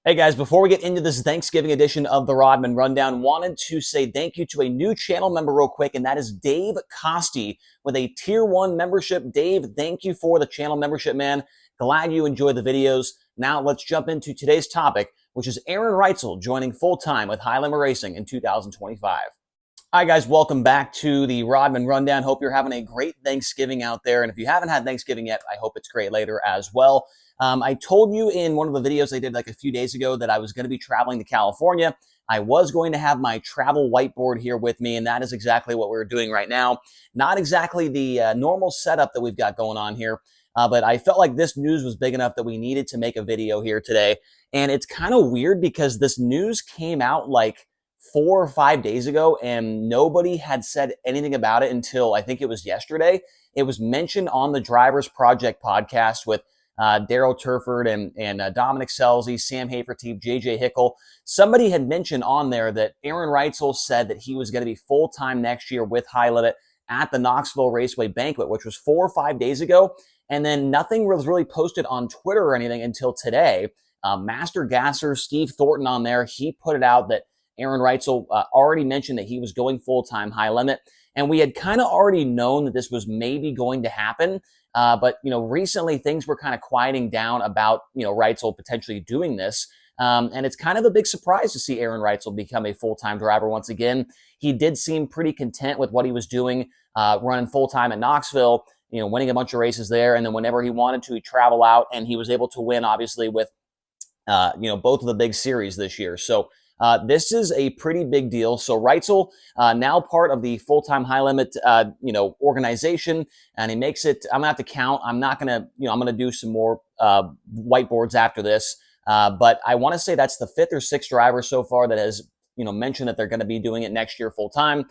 Hey guys, before we get into this Thanksgiving edition of the Rodman Rundown, wanted to say thank you to a new channel member real quick, and that is Dave Costi with a Tier 1 membership. Dave, thank you for the channel membership, man. Glad you enjoy the videos. Now let's jump into today's topic, which is Aaron Reutzel joining full-time with High Limit Racing in 2025. Hi guys, welcome back to the Rodman Rundown. Hope you're having a great Thanksgiving out there. And if you haven't had Thanksgiving yet, I hope it's great later as well. I told you in one of the videos I did like a few days ago that I was going to be traveling to California. I was going to have my travel whiteboard here with me, and that is exactly what we're doing right now. Not exactly the normal setup that we've got going on here, but I felt like this news was big enough that we needed to make a video here today. And it's kind of weird because this news came out like 4 or 5 days ago, and nobody had said anything about it until I think it was yesterday. It was mentioned on the Drivers Project podcast with Daryl Turford and Dominic Scelzi, Sam Haferteep, JJ Hickle. Somebody had mentioned on there that Aaron Reutzel said that he was going to be full-time next year with High Limit at the Knoxville Raceway Banquet, which was 4 or 5 days ago. And then nothing was really posted on Twitter or anything until today. Master Gasser, Steve Thornton on there, he put it out that Aaron Reutzel already mentioned that he was going full-time High Limit. And we had kind of already known that this was maybe going to happen. But, recently things were kind of quieting down about, Reutzel potentially doing this. And it's kind of a big surprise to see Aaron Reutzel become a full-time driver once again. He did seem pretty content with what he was doing, running full-time at Knoxville, winning a bunch of races there. And then whenever he wanted to, he'd travel out, and he was able to win, obviously, with, both of the big series this year. So this is a pretty big deal. So Reutzel, now part of the full-time High Limit, organization, and he makes it. I'm gonna have to count. I'm not gonna, I'm gonna do some more whiteboards after this. But I want to say that's the 5th or 6th driver so far that has, mentioned that they're going to be doing it next year full-time.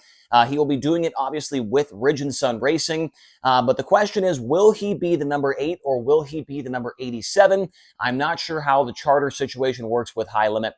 He will be doing it obviously with Ridge and Sun Racing. But the question is, will he be the number 8 or will he be the number 87? I'm not sure how the charter situation works with High Limit.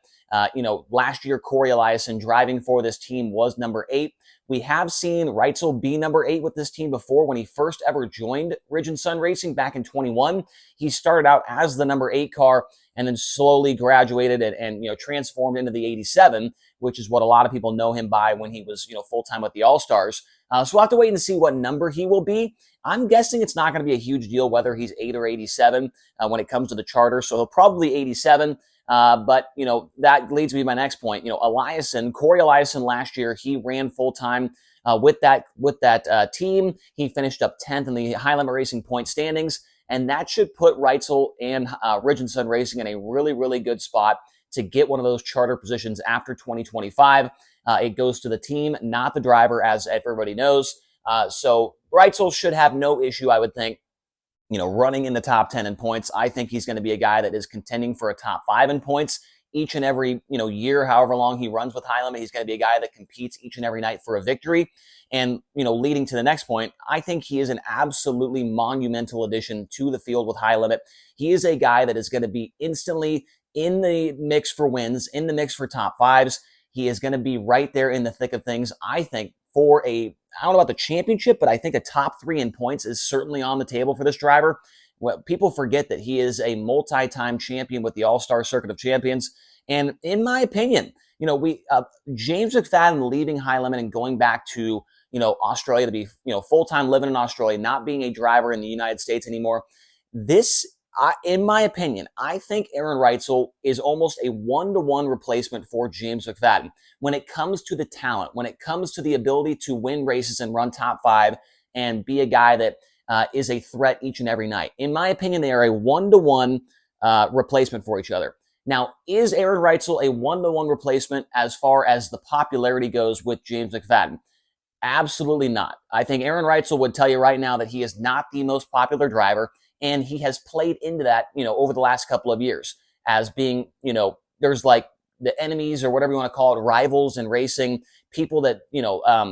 Last year, Corey Eliason driving for this team was number 8. We have seen Reutzel be number 8 with this team before when he first ever joined Ridge and Sun Racing back in 21. He started out as the number 8 car and then slowly graduated and transformed into the 87, which is what a lot of people know him by when he was, full-time with the All-Stars. So we'll have to wait and see what number he will be. I'm guessing it's not going to be a huge deal whether he's 8 or 87 when it comes to the charter. So he'll probably 87. But that leads me to my next point. Corey Eliason last year, he ran full-time with that team. He finished up 10th in the High Limit Racing point standings. And that should put Reutzel and Ridge and Sun Racing in a really, really good spot to get one of those charter positions after 2025. It goes to the team, not the driver, as everybody knows. So Reutzel should have no issue, I would think, running in the top 10 in points. I think he's going to be a guy that is contending for a top 5 in points each and every, year, however long he runs with High Limit. He's going to be a guy that competes each and every night for a victory. And, leading to the next point, I think he is an absolutely monumental addition to the field with High Limit. He is a guy that is going to be instantly in the mix for wins, in the mix for top 5s. He is going to be right there in the thick of things, I think, for I don't know about the championship, but I think a top 3 in points is certainly on the table for this driver. Well, people forget that he is a multi-time champion with the All-Star Circuit of Champions. And in my opinion, James McFadden leaving High Limit and going back to, Australia to be, full-time living in Australia, not being a driver in the United States anymore. In my opinion, I think Aaron Reutzel is almost a 1-to-1 replacement for James McFadden when it comes to the talent, when it comes to the ability to win races and run top 5 and be a guy that is a threat each and every night. In my opinion, they are a 1-to-1 replacement for each other. Now, is Aaron Reutzel a 1-to-1 replacement as far as the popularity goes with James McFadden? Absolutely not. I think Aaron Reutzel would tell you right now that he is not the most popular driver, and he has played into that, over the last couple of years as being, there's like the enemies or whatever you want to call it, rivals in racing, people that,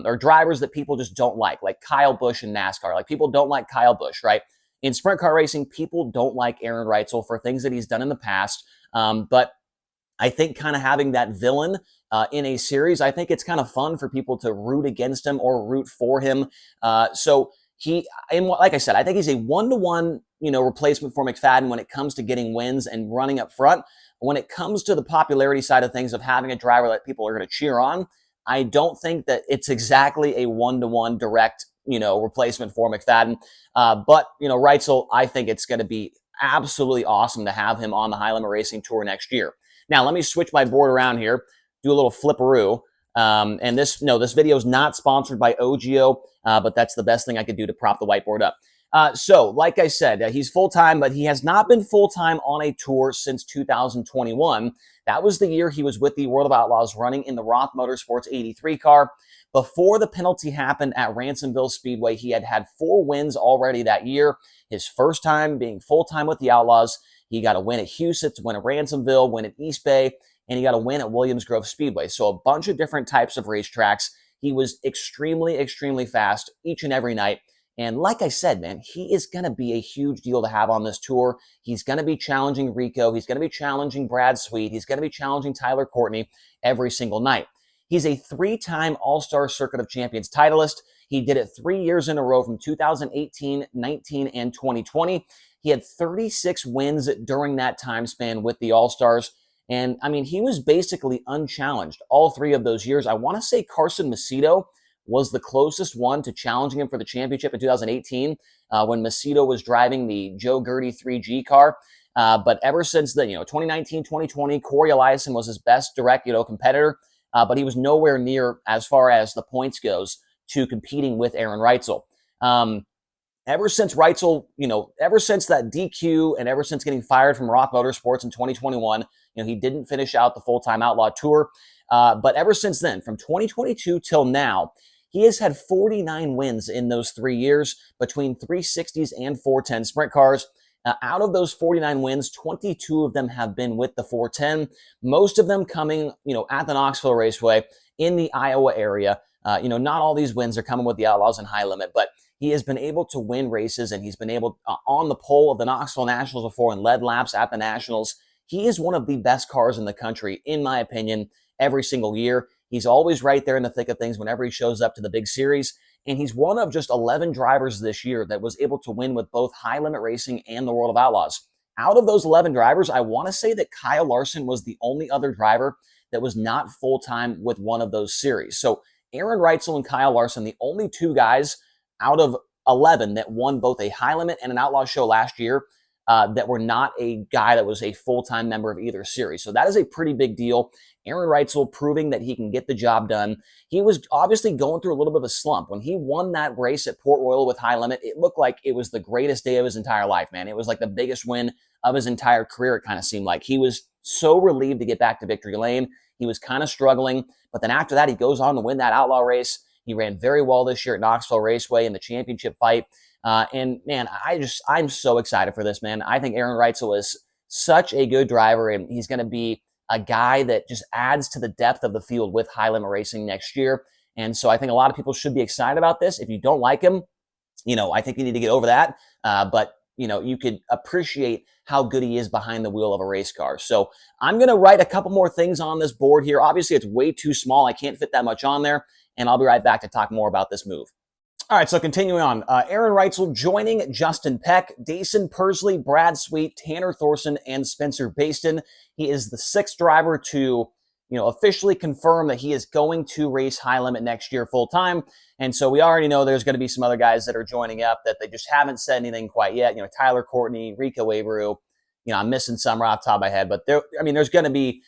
or drivers that people just don't like Kyle Busch in NASCAR. Like people don't like Kyle Busch, right? In sprint car racing, people don't like Aaron Reutzel for things that he's done in the past. But I think kind of having that villain in a series, I think it's kind of fun for people to root against him or root for him. So like I said, I think he's a 1-to-1 replacement for McFadden when it comes to getting wins and running up front. When it comes to the popularity side of things of having a driver that people are going to cheer on, I don't think that it's exactly a one-to-one direct, replacement for McFadden. But Reutzel, I think it's going to be absolutely awesome to have him on the High Limit Racing Tour next year. Now, let me switch my board around here, do a little flipperoo. And this video is not sponsored by OGIO, but that's the best thing I could do to prop the whiteboard up. So, like I said, he's full-time, but he has not been full-time on a tour since 2021. That was the year he was with the World of Outlaws running in the Roth Motorsports 83 car. Before the penalty happened at Ransomville Speedway, he had had 4 wins already that year. His first time being full-time with the Outlaws. He got a win at Huset's, win at Ransomville, win at East Bay, and he got a win at Williams Grove Speedway. So a bunch of different types of racetracks. He was extremely, extremely fast each and every night. And like I said, man, he is going to be a huge deal to have on this tour. He's going to be challenging Rico. He's going to be challenging Brad Sweet. He's going to be challenging Tyler Courtney every single night. He's a 3-time All-Star Circuit of Champions titleist. He did it 3 years in a row from 2018, 19, and 2020. He had 36 wins during that time span with the All-Stars. And, I mean, he was basically unchallenged all 3 of those years. I want to say Carson Macedo was the closest one to challenging him for the championship in 2018 when Macedo was driving the Joe Gertie 3G car. But ever since then, 2019, 2020, Corey Eliason was his best direct, competitor. But he was nowhere near, as far as the points goes, to competing with Aaron Reutzel. Ever since Reutzel, ever since that DQ and ever since getting fired from Roth Motorsports in 2021, he didn't finish out the full-time Outlaw Tour. But ever since then, from 2022 till now, he has had 49 wins in those 3 years between 360s and 410 sprint cars. Out of those 49 wins, 22 of them have been with the 410, most of them coming, at the Knoxville Raceway in the Iowa area. Not all these wins are coming with the Outlaws and High Limit, but he has been able to win races, and he's been able on the pole of the Knoxville Nationals before and led laps at the Nationals. He is one of the best cars in the country, in my opinion, every single year. He's always right there in the thick of things whenever he shows up to the big series. And he's one of just 11 drivers this year that was able to win with both High Limit Racing and the World of Outlaws. Out of those 11 drivers, I want to say that Kyle Larson was the only other driver that was not full-time with one of those series. So Aaron Reutzel and Kyle Larson, the only 2 guys out of 11 that won both a High Limit and an Outlaw show last year that were not a guy that was a full-time member of either series. So that is a pretty big deal. Aaron Reutzel proving that he can get the job done. He was obviously going through a little bit of a slump. When he won that race at Port Royal with High Limit, it looked like it was the greatest day of his entire life, man. It was like the biggest win of his entire career, it kind of seemed like. He was so relieved to get back to victory lane. He was kind of struggling, but then after that, he goes on to win that Outlaw race. He ran very well this year at Knoxville Raceway in the championship fight. And man, I'm so excited for this, man. I think Aaron Reutzel is such a good driver, and he's going to be a guy that just adds to the depth of the field with High Limit Racing next year. And so I think a lot of people should be excited about this. If you don't like him, I think you need to get over that. But you could appreciate how good he is behind the wheel of a race car. So I'm going to write a couple more things on this board here. Obviously, it's way too small. I can't fit that much on there. And I'll be right back to talk more about this move. All right, so continuing on, Aaron Reutzel joining Justin Peck, Dason Persley, Brad Sweet, Tanner Thorson, and Spencer Baston. He is the 6th driver to, officially confirm that he is going to race High Limit next year full time. And so we already know there's going to be some other guys that are joining up that they just haven't said anything quite yet. Tyler Courtney, Rico Abreu. I'm missing some right off the top of my head, but there's going to be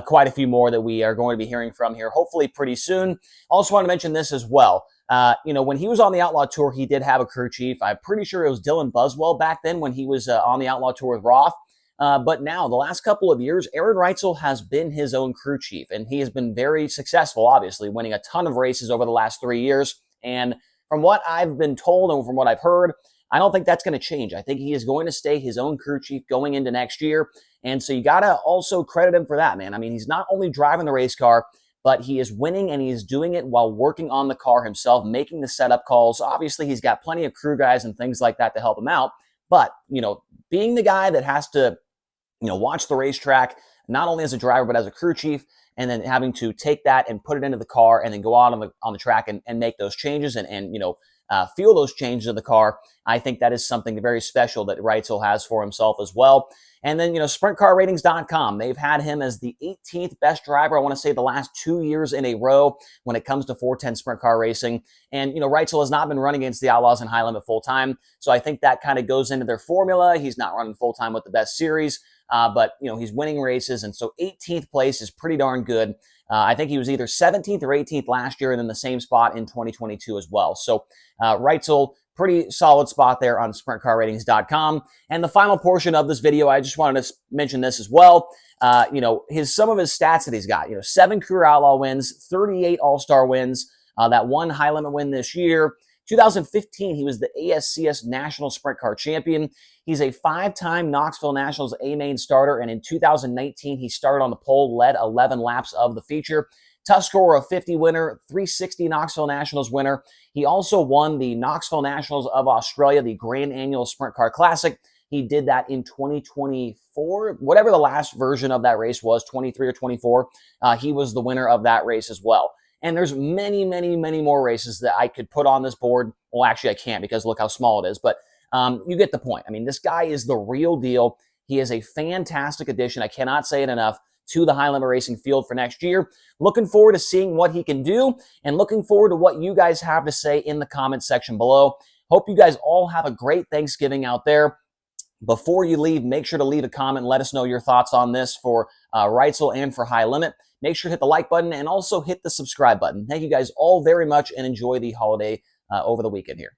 quite a few more that we are going to be hearing from here, hopefully pretty soon. Also want to mention this as well. When he was on the Outlaw Tour, he did have a crew chief. I'm pretty sure it was Dylan Buswell back then when he was on the Outlaw Tour with Roth. But now, the last couple of years, Aaron Reutzel has been his own crew chief, and he has been very successful, obviously, winning a ton of races over the last 3 years. And from what I've been told and from what I've heard, I don't think that's going to change. I think he is going to stay his own crew chief going into next year. And so you got to also credit him for that, man. I mean, he's not only driving the race car, but he is winning, and he is doing it while working on the car himself, making the setup calls. Obviously, he's got plenty of crew guys and things like that to help him out. But, being the guy that has to, watch the racetrack, not only as a driver, but as a crew chief, and then having to take that and put it into the car and then go out on the track and make those changes and feel those changes of the car. I think that is something very special that Reutzel has for himself as well. And then, SprintCarRatings.com, they've had him as the 18th best driver, I want to say the last 2 years in a row when it comes to 410 sprint car racing. And, Reutzel has not been running against the Outlaws in high limit full time. So I think that kind of goes into their formula. He's not running full time with the best series, but, he's winning races. And so 18th place is pretty darn good. I think he was either 17th or 18th last year and then the same spot in 2022 as well. So Reutzel, pretty solid spot there on SprintCarRatings.com. And the final portion of this video, I just wanted to mention this as well. Some of his stats that he's got. 7 career Outlaw wins, 38 All-Star wins, that one high limit win this year. 2015, he was the ASCS National Sprint Car Champion. He's a 5-time Knoxville Nationals A-Main starter, and in 2019, he started on the pole, led 11 laps of the feature. Tuscarora of 50 winner, 360 Knoxville Nationals winner. He also won the Knoxville Nationals of Australia, the Grand Annual Sprint Car Classic. He did that in 2024, whatever the last version of that race was, 23 or 24. He was the winner of that race as well. And there's many, many, many more races that I could put on this board. Well, actually, I can't because look how small it is. But you get the point. I mean, this guy is the real deal. He is a fantastic addition. I cannot say it enough to the high limit racing field for next year. Looking forward to seeing what he can do and looking forward to what you guys have to say in the comment section below. Hope you guys all have a great Thanksgiving out there. Before you leave, make sure to leave a comment and let us know your thoughts on this for Reutzel and for High Limit. Make sure to hit the like button and also hit the subscribe button. Thank you guys all very much and enjoy the holiday over the weekend here.